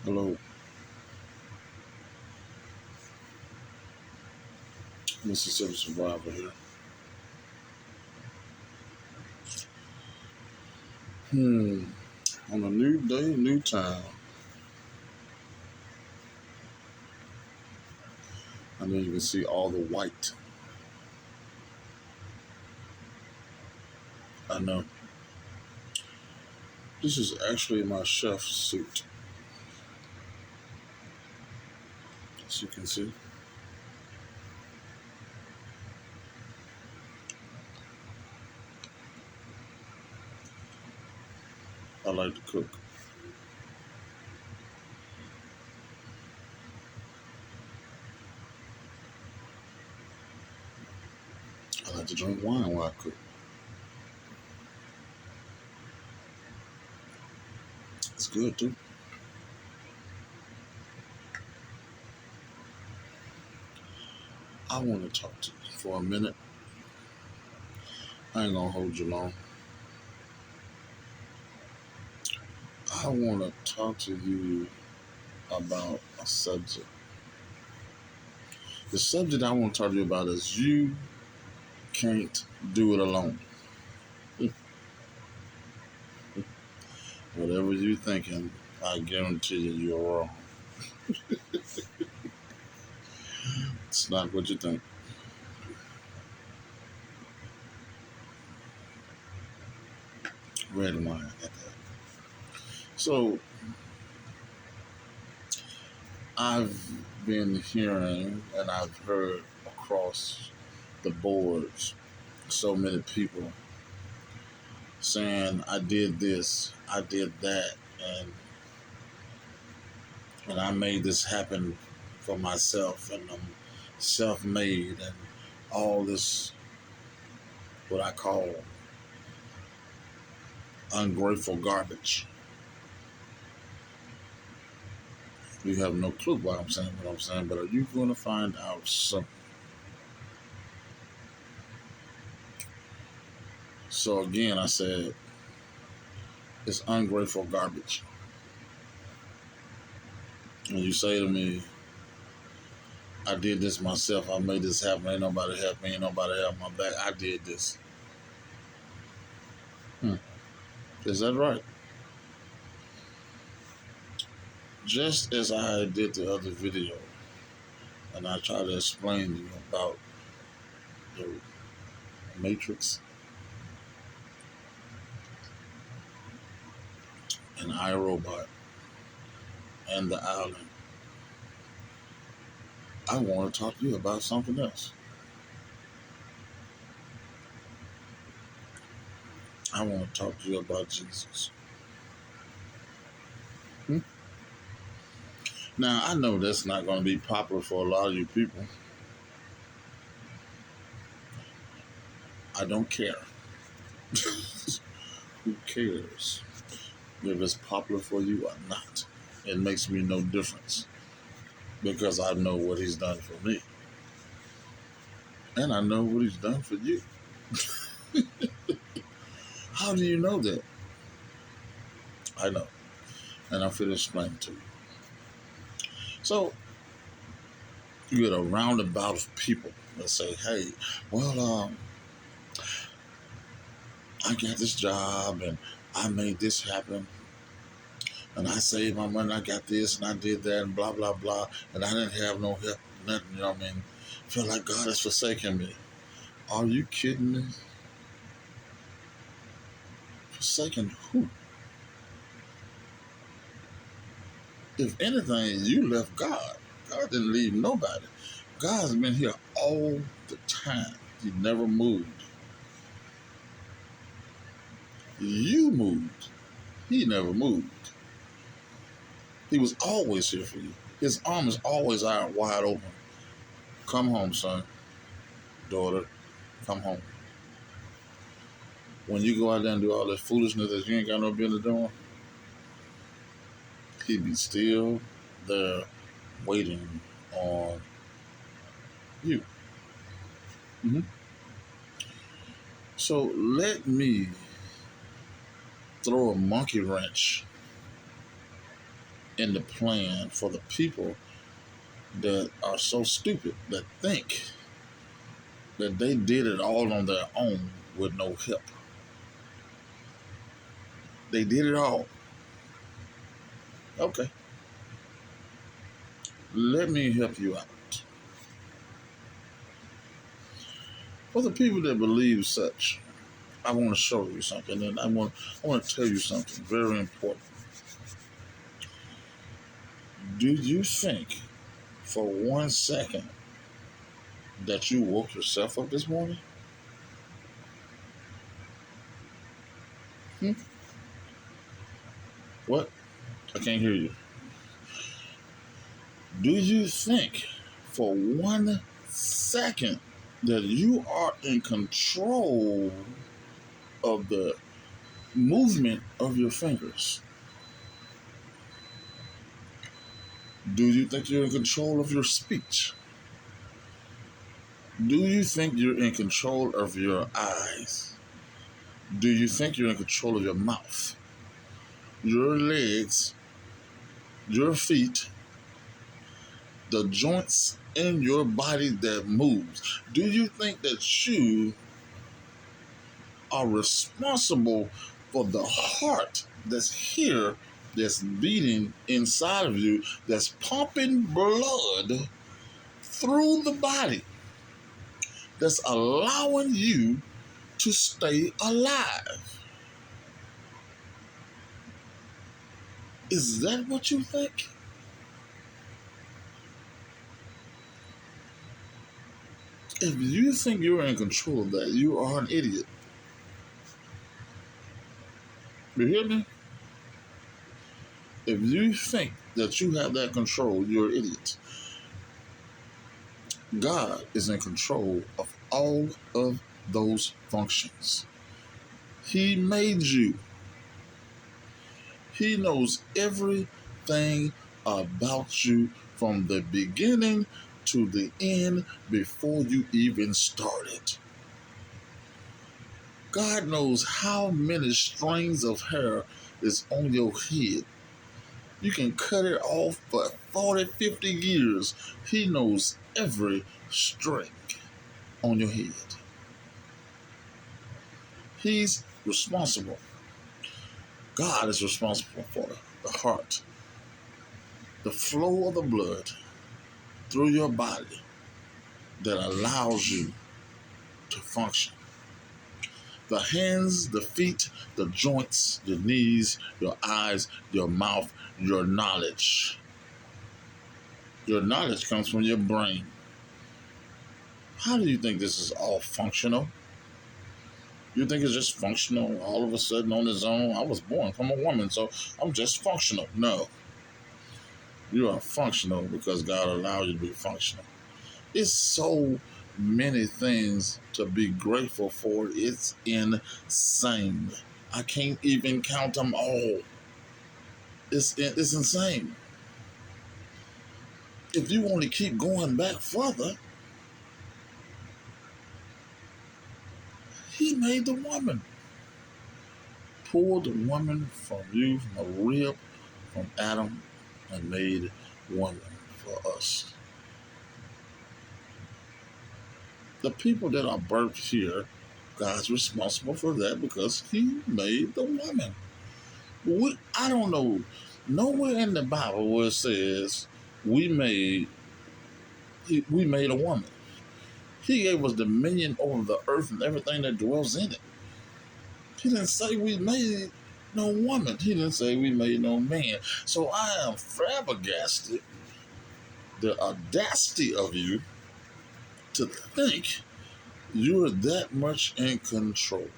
Hello, Mississippi Survivor here. Hmm. On a new day, new time. I know you can see all the white. I know. This is actually my chef suit, as you can see. I like to cook. I like to drink wine while I cook. It's good too. I want to talk to you for a minute. I ain't gonna hold you long. I want to talk to you about a subject. The subject I want to talk to you about is you can't do it alone. Whatever you're thinking, I guarantee you're wrong. It's not what you think. Red wine at that. So I've been hearing and I've heard across the boards so many people saying I did this, I did that, and I made this happen for myself, and I'm self-made, and all this what I call ungrateful garbage. You have no clue why I'm saying what I'm saying, but are you going to find out something? So again, I said it's ungrateful garbage. And you say to me, I did this myself. I made this happen. Ain't nobody help me. Ain't nobody help my back. I did this. Is that right? Just as I did the other video, and I tried to explain to you about the Matrix and iRobot and the island, I want to talk to you about something else. I want to talk to you about Jesus. Hmm? Now, I know that's not going to be popular for a lot of you people. I don't care. Who cares if it's popular for you or not? It makes me no difference because I know what he's done for me. And I know what he's done for you. How do you know that? I know. And I'm finna explain to you. So, you get a roundabout of people that say, hey, well, I got this job and I made this happen and I saved my money, I got this and I did that and blah, blah, blah. And I didn't have no help, nothing, you know what I mean? I feel like God has forsaken me. Are you kidding me? Forsaken who? If anything, you left God. God didn't leave nobody. God's been here all the time. He never moved. You moved. He never moved. He was always here for you. His arm is always out wide open. Come home, son. Daughter, come home. When you go out there and do all that foolishness that you ain't got no business doing, he be still there waiting on you. Mm-hmm. So let me throw a monkey wrench in the plan for the people that are so stupid that think that they did it all on their own with no help. They did it all. Okay, let me help you out. For the people that believe such, I want to show you something, and I want to tell you something very important. Do you think for 1 second that you woke yourself up this morning? Hmm? What? I can't hear you. Do you think for 1 second that you are in control of the movement of your fingers? Do you think you're in control of your speech? Do you think you're in control of your eyes? Do you think you're in control of your mouth, your legs, your feet, the joints in your body that moves? Do you think that you are responsible for the heart that's here, that's beating inside of you, that's pumping blood through the body, that's allowing you to stay alive? Is that what you think? If you think you're in control of that, you are an idiot. You hear me? If you think that you have that control, you're an idiot. God is in control of all of those functions. He made you. He knows everything about you from the beginning to the end before you even started. God knows how many strings of hair is on your head. You can cut it off for 40, 50 years. He knows every string on your head. He's responsible. God is responsible for the heart, the flow of the blood through your body that allows you to function. The hands, the feet, the joints, your knees, your eyes, your mouth, your knowledge. Your knowledge comes from your brain. How do you think this is all functional? You think it's just functional all of a sudden on its own? I was born from a woman, so I'm just functional. No. You are functional because God allowed you to be functional. It's so many things to be grateful for. It's insane. I can't even count them all. It's insane. If you want to keep going back further, He made the woman. Pulled the woman from you, from a rib, from Adam, and made woman for us. The people that are birthed here, God's responsible for that because He made the woman. I don't know nowhere in the Bible where it says we made a woman. He gave us dominion over the earth and everything that dwells in it. He didn't say we made no woman. He didn't say we made no man. So I am flabbergasted the audacity of you to think you're that much in control.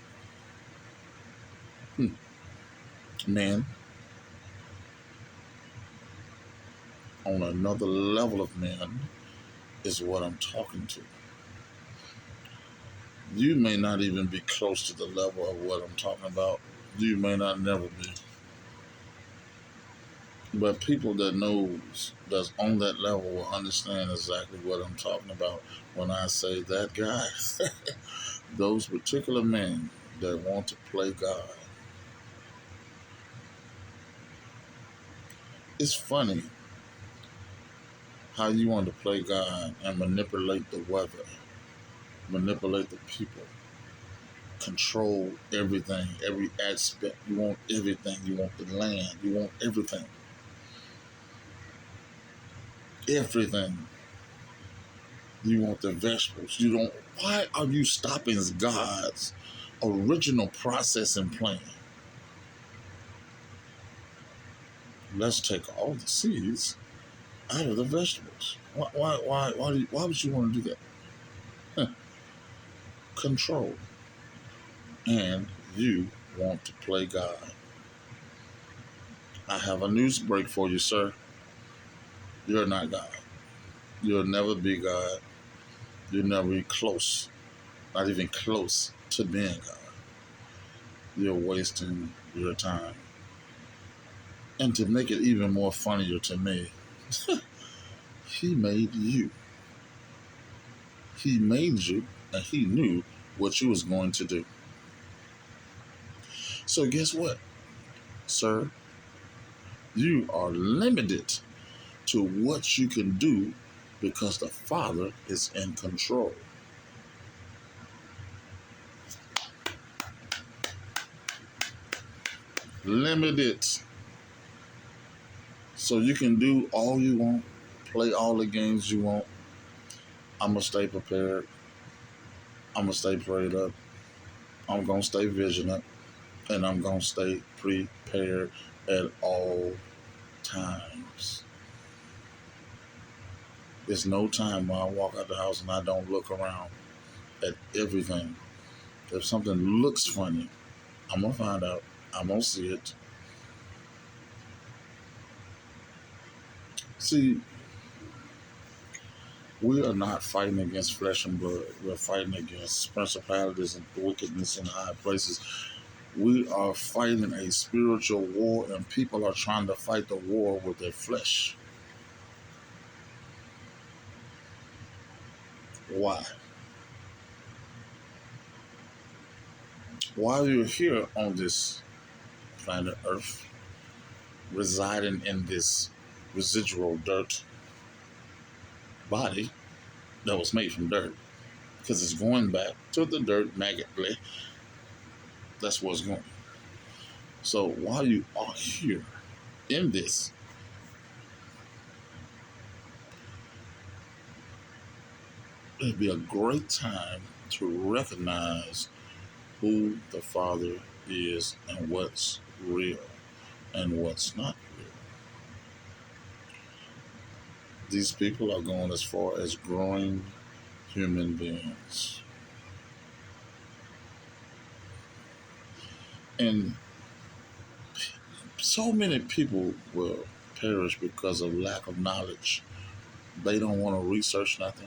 Man, on another level of man is what I'm talking to. You may not even be close to the level of what I'm talking about. You may not never be. But people that knows that's on that level will understand exactly what I'm talking about when I say that guy. Those particular men that want to play God. It's funny how you want to play God and manipulate the weather, manipulate the people, control everything, every aspect. You want everything. You want the land. You want everything. Everything. You want the vegetables. You don't. Why are you stopping God's original process and plan? Let's take all the seeds out of the vegetables. Why would you want to do that? Huh. Control. And you want to play God. I have a news break for you, sir. You're not God. You'll never be God. You'll never be close, not even close to being God. You're wasting your time. And to make it even more funnier to me, he made you. He made you, and he knew what you was going to do. So guess what, sir? You are limited to what you can do because the Father is in control. Limited. So you can do all you want, play all the games you want. I'm going to stay prepared. I'm going to stay prayed up. I'm going to stay vigilant. And I'm going to stay prepared at all times. There's no time when I walk out the house and I don't look around at everything. If something looks funny, I'm going to find out. I'm going to see it. See, we are not fighting against flesh and blood. We're fighting against principalities and wickedness in high places. We are fighting a spiritual war, and people are trying to fight the war with their flesh. Why? While you're here on this planet Earth, residing in this residual dirt body that was made from dirt, because it's going back to the dirt magically. That's what's going. So while you are here in this, it'd be a great time to recognize who the Father is and what's real and what's not real. These people are going as far as growing human beings. And so many people will perish because of lack of knowledge. They don't want to research nothing.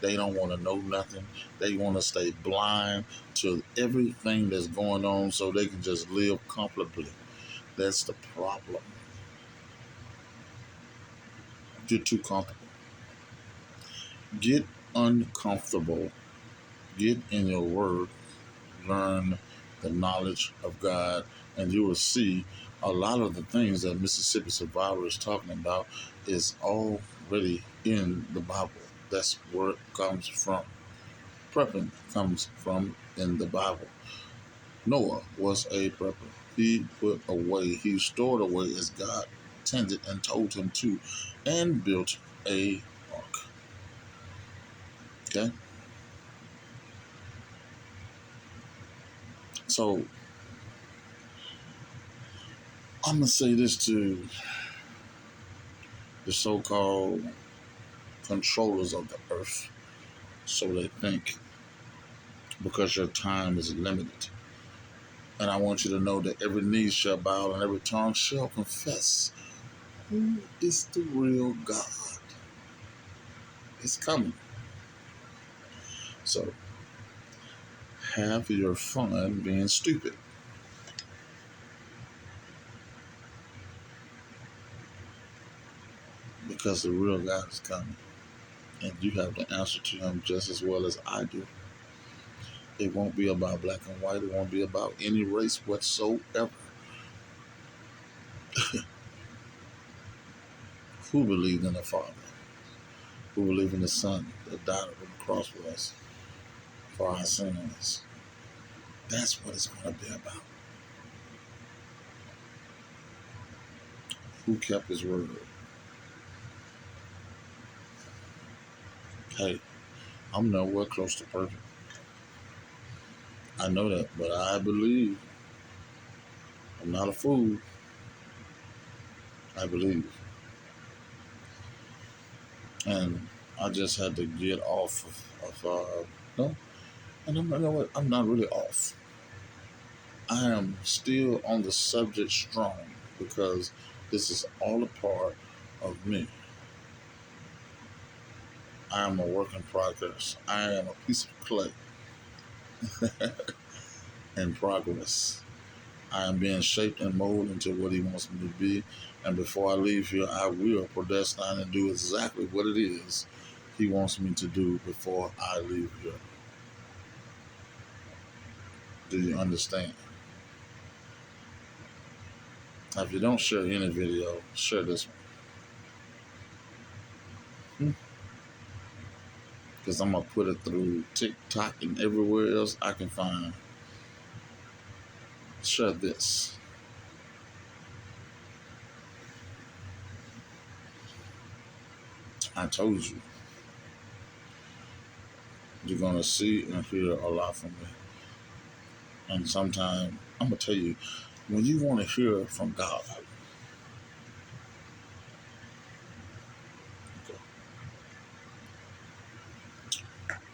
They don't want to know nothing. They want to stay blind to everything that's going on so they can just live comfortably. That's the problem. Get too comfortable. Get uncomfortable. Get in your word. Learn the knowledge of God, and you will see a lot of the things that Mississippi Survivor is talking about is already in the Bible. That's where it comes from. Prepping comes from in the Bible. Noah was a prepper. He put away, he stored away as God intended and told him to, and built a ark. Okay? So I'm going to say this to the so-called controllers of the earth, so they think, because your time is limited. And I want you to know that every knee shall bow and every tongue shall confess who is the real God. It's coming. So have your fun being stupid. Because the real God is coming. And you have the answer to him just as well as I do. It won't be about black and white. It won't be about any race whatsoever. who believed in the Father, who believed in the Son that died on the cross for us for our sins. That's what it's going to be about. Who kept his word? Hey, I'm nowhere close to perfect. I know that, but I believe. I'm not a fool. I believe. And I just had to get off no, and you know what? I'm not really off. I am still on the subject strong because this is all a part of me. I am a work in progress. I am a piece of clay in progress. I am being shaped and molded into what he wants me to be. And before I leave here, I will predestine and do exactly what it is he wants me to do before I leave here. Do you understand? Now, if you don't share any video, share this one. Because I'm going to put it through TikTok and everywhere else I can find. Share this. I told you. You're going to see and hear a lot from me. And sometimes, I'm going to tell you, when you want to hear from God,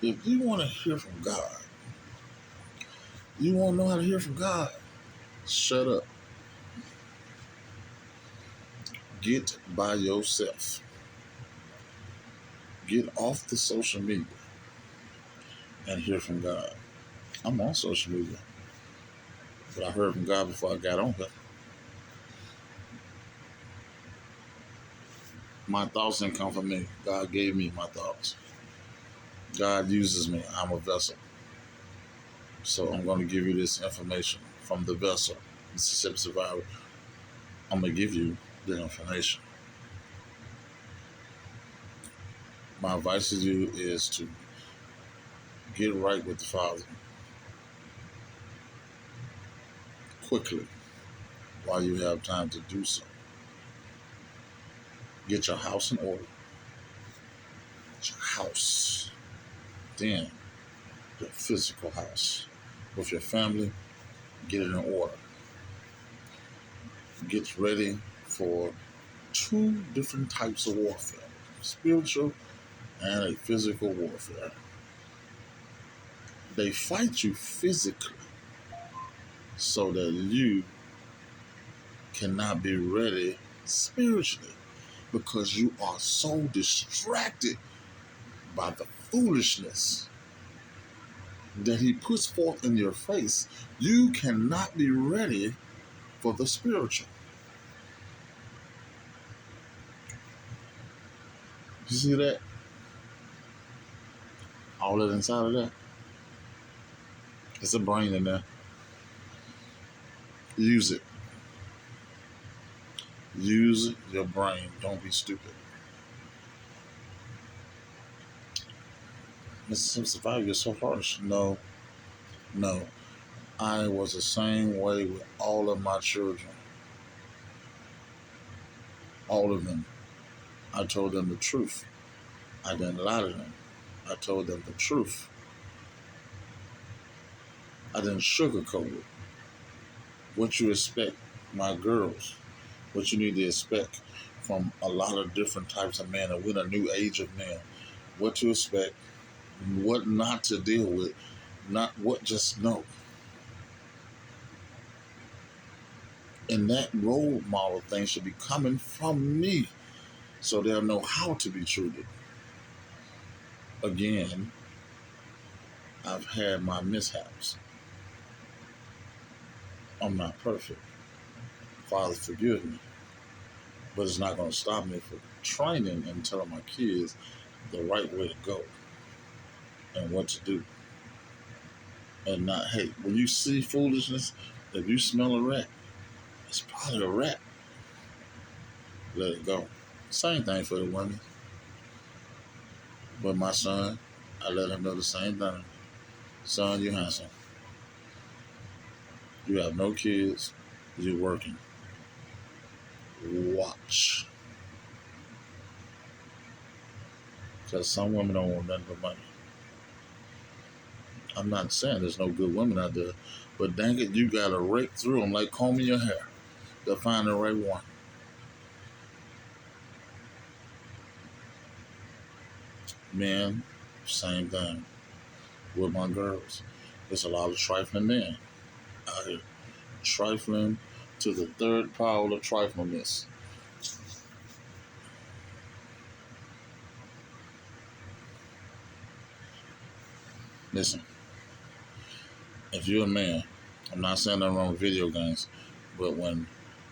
if you want to hear from God, you want to know how to hear from God, shut up. Get by yourself. Get off the social media and hear from God. I'm on social media, but I heard from God before I got on here. My thoughts didn't come from me. God gave me my thoughts. God uses me. I'm a vessel. So I'm going to give you this information from the vessel, Mississippi Survivor. I'm going to give you the information. My advice to you is to get right with the Father quickly while you have time to do so. Get your house in order. Get your house. Then your physical house. With your family, get it in order. Get ready for two different types of warfare. Spiritual and a physical warfare. They fight you physically so that you cannot be ready spiritually because you are so distracted by the foolishness that he puts forth in your face. You cannot be ready for the spiritual. You see that? All that inside of that. It's a brain in there. Use it. Use your brain. Don't be stupid. Mississippi Survivor, you're so harsh. No. I was the same way with all of my children. All of them. I told them the truth. I didn't lie to them. I told them the truth. I didn't sugarcoat it. What you expect, my girls, what you need to expect from a lot of different types of men, and we're in a new age of men. What to expect, what not to deal with, not what just know. And that role model thing should be coming from me so they'll know how to be treated. Again, I've had my mishaps. I'm not perfect. Father, forgive me. But it's not going to stop me from training and telling my kids the right way to go and what to do. And not, hey, when you see foolishness, if you smell a rat, it's probably a rat. Let it go. Same thing for the women. But my son, I let him know the same thing. Son, you handsome. You have no kids. You're working. Watch. Because some women don't want nothing but money. I'm not saying there's no good women out there, but dang it, you gotta rake through them like combing your hair to find the right one. Men, same thing with my girls. There's a lot of trifling men out here. Trifling to the third power of triflingness. Listen, if you're a man, I'm not saying nothing wrong with video games, but when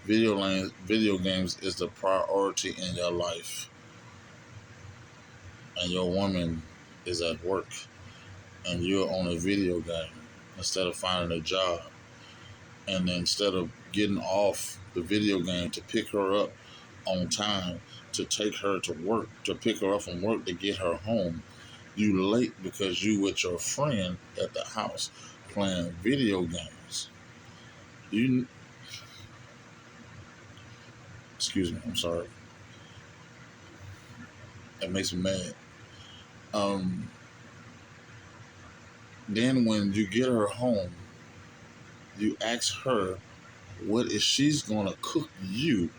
video games is the priority in your life, and your woman is at work, and you're on a video game instead of finding a job, and instead of getting off the video game to pick her up on time, to take her to work, to pick her up from work to get her home, you late because you with your friend at the house playing video games. You, excuse me, I'm sorry. That makes me mad. Um, then when you get her home, you ask her what is she's gonna cook you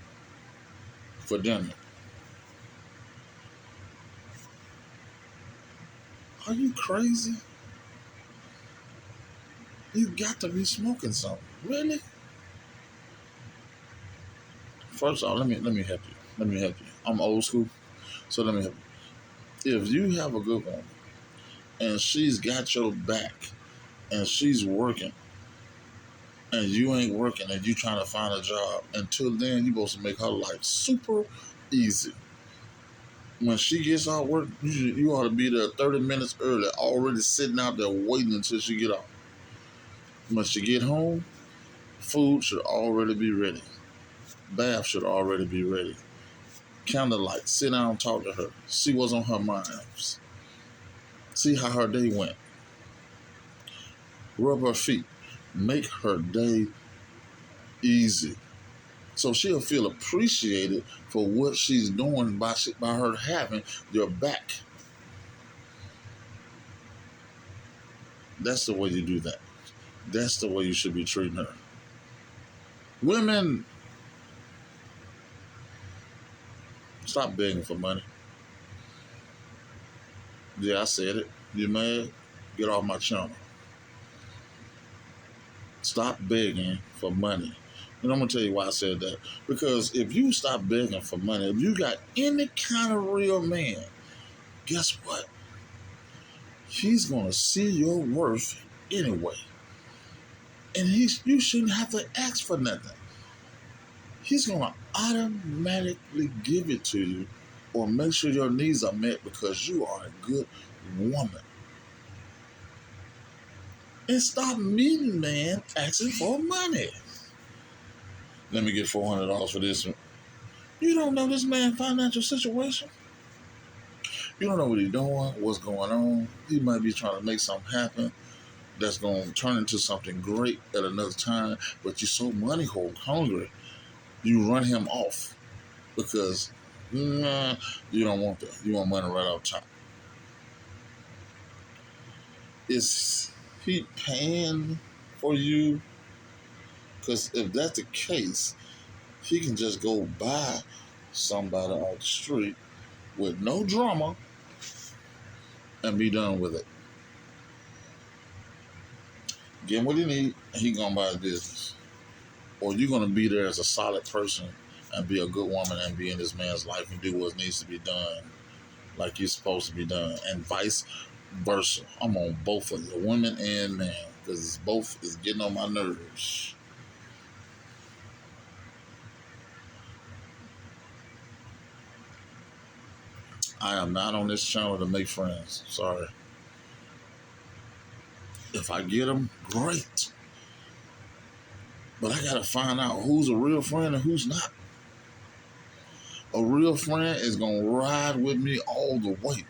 for dinner. Are you crazy? You got to be smoking something. Really? First of all, let me help you. Let me help you. I'm old school, so let me help you. If you have a good woman and she's got your back and she's working and you ain't working and you trying to find a job, until then you supposed to make her life super easy. When she gets out work, you ought to be there 30 minutes early, already sitting out there waiting until she get off. When she get home, food should already be ready. Bath should already be ready. Candlelight, sit down, talk to her, see what's on her mind, see how her day went, rub her feet, make her day easy. So she'll feel appreciated for what she's doing by her having your back. That's the way you do that. That's the way you should be treating her. Women, stop begging for money. Yeah, I said it. You mad? Get off my channel. Stop begging for money. And I'm going to tell you why I said that. Because if you stop begging for money, if you got any kind of real man, guess what? He's going to see your worth anyway. And you shouldn't have to ask for nothing. He's going to automatically give it to you or make sure your needs are met because you are a good woman. And stop meeting man asking for money. Let me get $400 for this one. You don't know this man's financial situation. You don't know what he's doing, what's going on. He might be trying to make something happen that's going to turn into something great at another time, but you're so money hungry, you run him off because you don't want that. You want money right off top. Is he paying for you? Because if that's the case, he can just go buy somebody off the street with no drama and be done with it. Get him what he need, and he gonna buy his business. Or you're gonna be there as a solid person and be a good woman and be in this man's life and do what needs to be done like you're supposed to be done, and vice versa. I'm on both of you, women and men, because both is getting on my nerves. I am not on this channel to make friends. Sorry. If I get them, great. But I gotta find out who's a real friend and who's not. A real friend is going to ride with me all the way.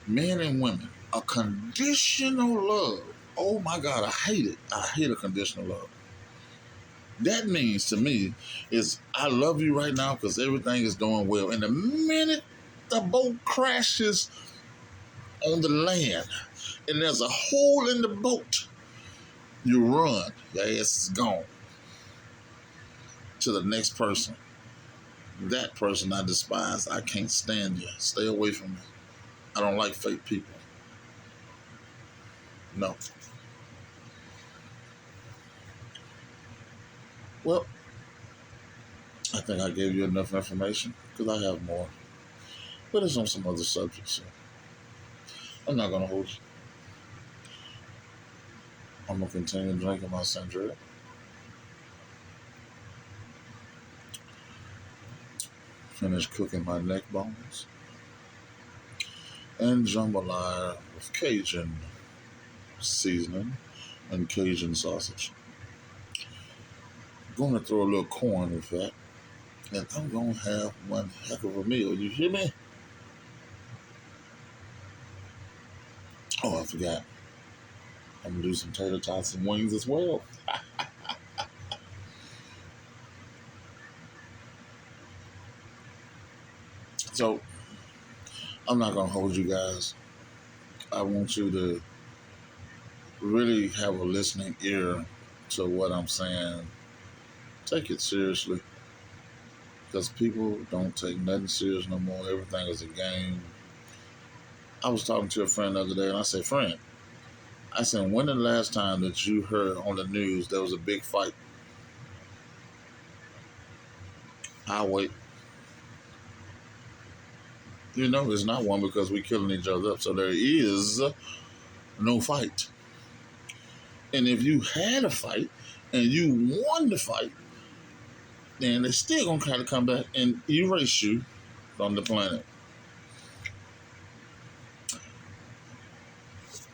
Men and women, a conditional love. Oh my God, I hate it. I hate a conditional love. That means to me is I love you right now because everything is going well. And the minute the boat crashes on the land and there's a hole in the boat, you run. Your ass is gone to the next person. That person I despise. I can't stand you. Stay away from me. I don't like fake people. No. Well, I think I gave you enough information because I have more. But it's on some other subjects. So I'm not going to hold you. I'm going to continue drinking my sangria. Finish cooking my neck bones. And jambalaya with Cajun seasoning and Cajun sausage. I'm going to throw a little corn with that. And I'm going to have one heck of a meal. You hear me? Oh, I forgot. I'm going to do some tater tots and wings as well. So, I'm not going to hold you guys. I want you to really have a listening ear to what I'm saying. Take it seriously. Because people don't take nothing serious no more. Everything is a game. I was talking to a friend the other day, and I said, friend, I said, when the last time that you heard on the news there was a big fight? I'll wait. You know, it's not one because we're killing each other up. So there is no fight. And if you had a fight and you won the fight, then they're still going to try to come back and erase you from the planet.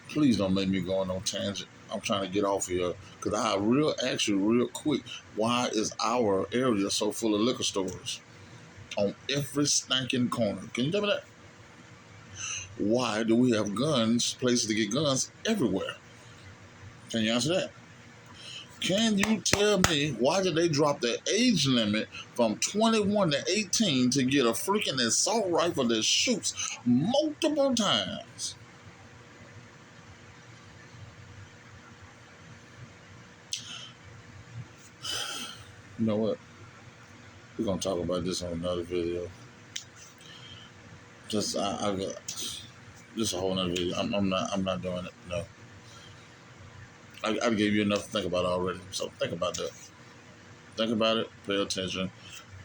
Please don't make me go on no tangent. I'm trying to get off here because I ask you real quick, why is our area so full of liquor stores on every stinking corner? Can you tell me that? Why do we have guns, places to get guns everywhere? Can you answer that? Can you tell me why did they drop the age limit from 21 to 18 to get a freaking assault rifle that shoots multiple times? You know what? We're gonna talk about this on another video. Just just a whole nother video. I'm not doing it. No. I gave you enough to think about already. So think about that. Think about it. Pay attention.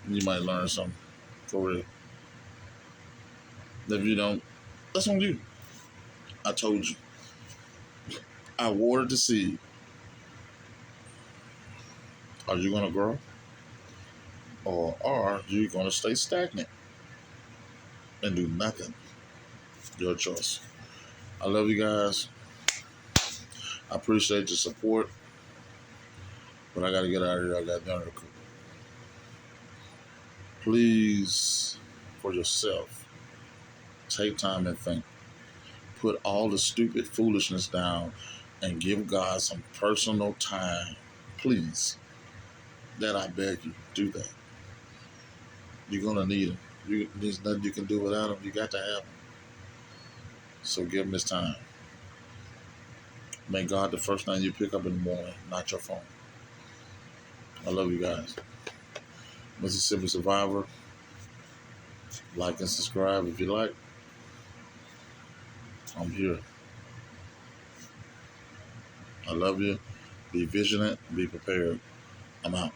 You might learn something. For real. If you don't, that's on you. I told you. I watered the seed. Are you gonna grow? Or are you gonna stay stagnant and do nothing? Your choice. I love you guys. I appreciate your support. But I gotta get out of here. I got dinner to cook. Please, for yourself, take time and think. Put all the stupid foolishness down and give God some personal time. Please. That I beg you, do that. You're gonna need him. There's nothing you can do without him. You got to have him. So give him his time. Make God the first thing you pick up in the morning, not your phone. I love you guys. Mississippi Survivor. Like and subscribe if you like. I'm here. I love you. Be vigilant. Be prepared. I'm out.